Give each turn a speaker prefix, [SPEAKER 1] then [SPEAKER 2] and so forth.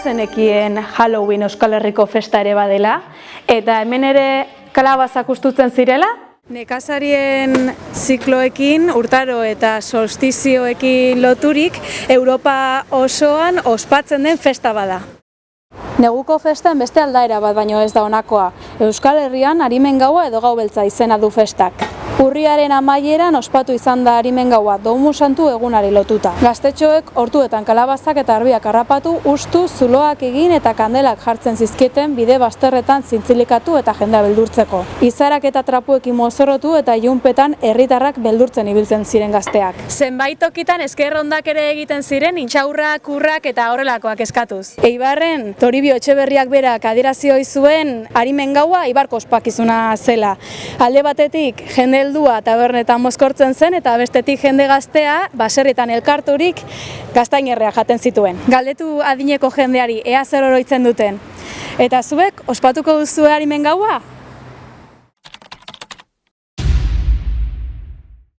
[SPEAKER 1] Zenekien Halloween Euskal Herriko festa ere badela, eta hemen ere kalabazak ustutzen zirela? Nekazarien zikloekin, urtaro eta solstizioekin loturik, Europa osoan ospatzen den festa bada. Neguko festen beste aldaera bat baino ez da honakoa. Euskal Herrian Arimen Gaua edo Gau Beltza izena du festak. Urriaren amaieran ospatu izan da Arimen Gaua, Domu Santu egunari lotuta. Gaztetxoek hortuetan kalabazak eta arbiak harrapatu, ustu, zuloak egin eta kandelak jartzen zizkieten bide bazterretan zintzilikatu eta jendea beldurtzeko. Izarak eta trapuekin mozorrotu eta ilunpetan herritarrak beldurtzen ibiltzen ziren gazteak. Zenbait tokitan eskerrondak ere egiten ziren, intxaurrak, urrak eta horrelakoak eskatuz. Eibarren, Toribio Etxeberriak berak adierazi ohi zuen Arimen Gaua Eibarko ospakizuna zela. Alde batetik, jende heldua tabernetan mozkortzen zen eta bestetik jende gaztea baserritan elkarturik gaztainerrea jaten zituen. Galdetu adineko jendeari ea zer oroitzen duten. Eta zuek ospatuko duzu Arimen Gaua?